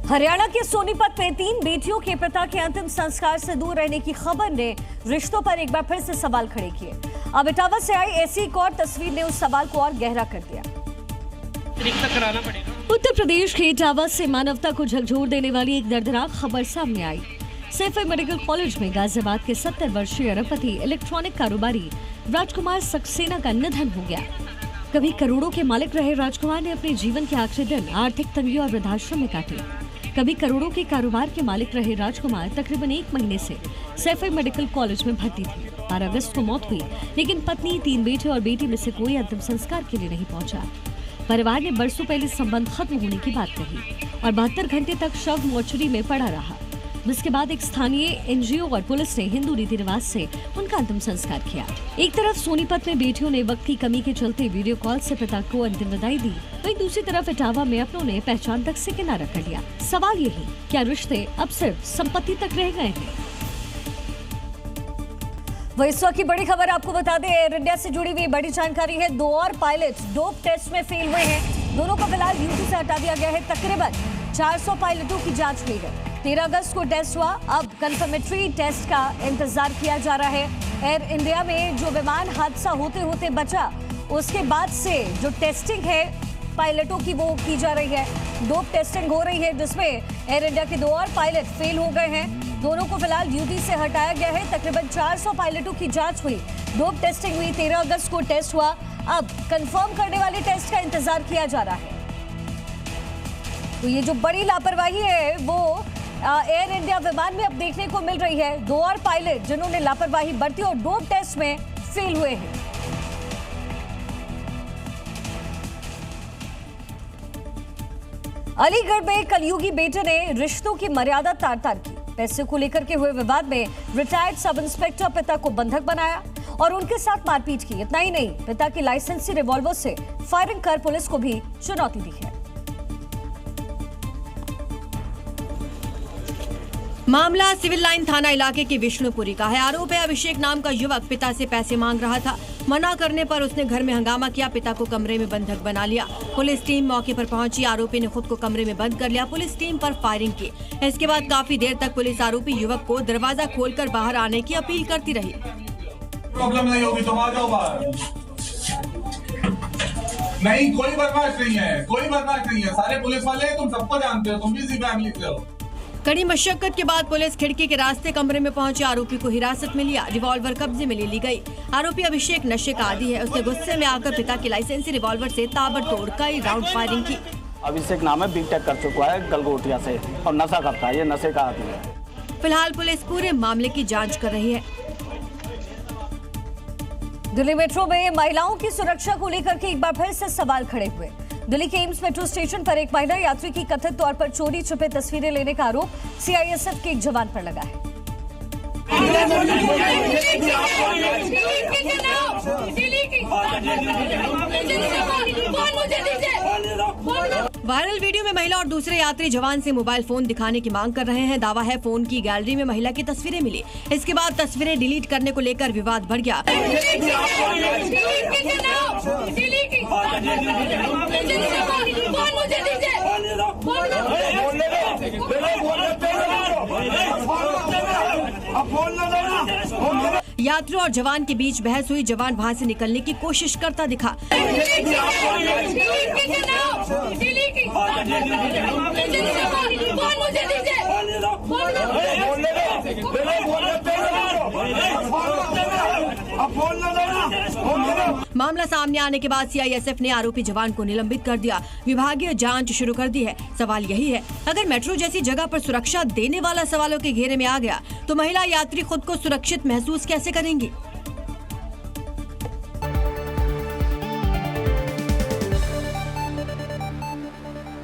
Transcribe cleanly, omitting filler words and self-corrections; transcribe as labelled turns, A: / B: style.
A: हरियाणा के सोनीपत में 3 बेटियों के पिता के अंतिम संस्कार से दूर रहने की खबर ने रिश्तों पर एक बार फिर से सवाल खड़े किए। अब इटावा से आई ऐसी एक और तस्वीर ने उस सवाल को और गहरा कर दिया।
B: कराना पड़ेगा।
A: उत्तर प्रदेश के इटावा से मानवता को झकझोर देने वाली एक दर्दनाक खबर सामने आई। सैफई मेडिकल कॉलेज में गाजियाबाद के 70 वर्षीय अरबपति इलेक्ट्रॉनिक कारोबारी राजकुमार सक्सेना का निधन हो गया। कभी करोड़ों के मालिक रहे राजकुमार ने अपने जीवन के आखिरी दिन आर्थिक तंगी और वृद्धाश्रम में काटे। कभी करोड़ों के कारोबार के मालिक रहे राजकुमार तकरीबन 1 महीने से सैफई मेडिकल कॉलेज में भर्ती थे। 12 अगस्त को मौत हुई, लेकिन पत्नी, 3 बेटे और बेटी में से कोई अंतिम संस्कार के लिए नहीं पहुंचा। परिवार ने बरसों पहले संबंध खत्म होने की बात कही और 72 घंटे तक शव मोर्चरी में पड़ा रहा, जिसके बाद एक स्थानीय एनजीओ और पुलिस ने हिंदू रीति रिवाज से उनका अंतिम संस्कार किया। एक तरफ सोनीपत में बेटियों ने वक्त की कमी के चलते वीडियो कॉल से पिता को अंतिम विदाई दी, वहीं दूसरी तरफ इटावा में अपनों ने पहचान तक से किनारा कर लिया। सवाल यही, क्या रिश्ते अब सिर्फ संपत्ति तक रह गए हैं? वही इस वक्त की बड़ी खबर आपको बता दें, एयर इंडिया से जुड़ी हुई बड़ी जानकारी है। 2 और पायलट डोप टेस्ट में फेल हुए हैं। दोनों को फिलहाल ड्यूटी से हटा दिया गया है। तकरीबन 400 पायलटों की जांच की गई। 13 अगस्त को टेस्ट हुआ, अब कंफर्मेटरी टेस्ट का इंतजार किया जा रहा है। एयर इंडिया में जो विमान हादसा होते होते बचा, उसके बाद से जो टेस्टिंग है पायलटों की वो की जा रही है। डोप टेस्टिंग हो रही है, जिसमें एयर इंडिया के 2 और पायलट फेल हो गए हैं। दोनों को फिलहाल ड्यूटी से हटाया गया है। तकरीबन 400 पायलटों की जांच हुई, डोप टेस्टिंग हुई। 13 अगस्त को टेस्ट हुआ, अब कंफर्म करने वाले टेस्ट का इंतजार किया जा रहा है। तो ये जो बड़ी लापरवाही है वो एयर इंडिया विमान में अब देखने को मिल रही है। 2 और पायलट जिन्होंने लापरवाही बरती और डोप टेस्ट में फेल हुए हैं। अलीगढ़ में कलयुगी बेटे ने रिश्तों की मर्यादा तार-तार की। पैसे को लेकर के हुए विवाद में रिटायर्ड सब इंस्पेक्टर पिता को बंधक बनाया और उनके साथ मारपीट की। इतना ही नहीं, पिता की लाइसेंसी रिवॉल्वर से फायरिंग कर पुलिस को भी चुनौती दी है।
C: मामला सिविल लाइन थाना इलाके के विष्णुपुरी का है। आरोप है अभिषेक नाम का युवक पिता से पैसे मांग रहा था। मना करने पर उसने घर में हंगामा किया, पिता को कमरे में बंधक बना लिया। पुलिस टीम मौके पर पहुंची, आरोपी ने खुद को कमरे में बंद कर लिया। पुलिस टीम पर फायरिंग की। इसके बाद काफी देर तक पुलिस आरोपी युवक को दरवाजा खोलकर बाहर आने की अपील करती रही।
D: प्रॉब्लम नहीं होगी, तुम आ जाओ बाहर। नहीं, कोई बदमाश नहीं है, कोई बदमाश नहीं है। सारे पुलिस वाले तुम सबको जानते हो, तुम भी इसी फैमिली से हो।
C: कड़ी मशक्कत के बाद पुलिस खिड़की के रास्ते कमरे में पहुंचे, आरोपी को हिरासत में लिया। रिवॉल्वर कब्जे में ले ली गई। आरोपी अभिषेक नशे का आदी है। उसने गुस्से में आकर पिता की लाइसेंसी रिवॉल्वर से ताबड़तोड़ कई राउंड फायरिंग की।
E: अभिषेक नाम है, बीटेक कर चुका है गलगोटिया से और नशा करता है, ये नशे का आदी है।
C: फिलहाल पुलिस पूरे मामले की जाँच कर रही है।
A: दिल्ली मेट्रो में महिलाओं की सुरक्षा को लेकर के एक बार फिर से सवाल खड़े हुए। दिल्ली के एम्स मेट्रो स्टेशन पर एक महिला यात्री की कथित तौर पर चोरी छिपे तस्वीरें लेने का आरोप सीआईएसएफ के एक जवान पर लगा है।
C: वायरल वीडियो में महिला और दूसरे यात्री जवान से मोबाइल फोन दिखाने की मांग कर रहे हैं। दावा है फोन की गैलरी में महिला की तस्वीरें मिली। इसके बाद तस्वीरें डिलीट करने को लेकर विवाद बढ़ गया। यात्री और जवान के बीच बहस हुई। जवान वहां से निकलने की कोशिश करता दिखा। मामला सामने आने के बाद सीआईएसएफ ने आरोपी जवान को निलंबित कर दिया। विभागीय जांच शुरू कर दी है। सवाल यही है, अगर मेट्रो जैसी जगह पर सुरक्षा देने वाला सवालों के घेरे में आ गया तो महिला यात्री खुद को सुरक्षित महसूस कैसे करेंगी?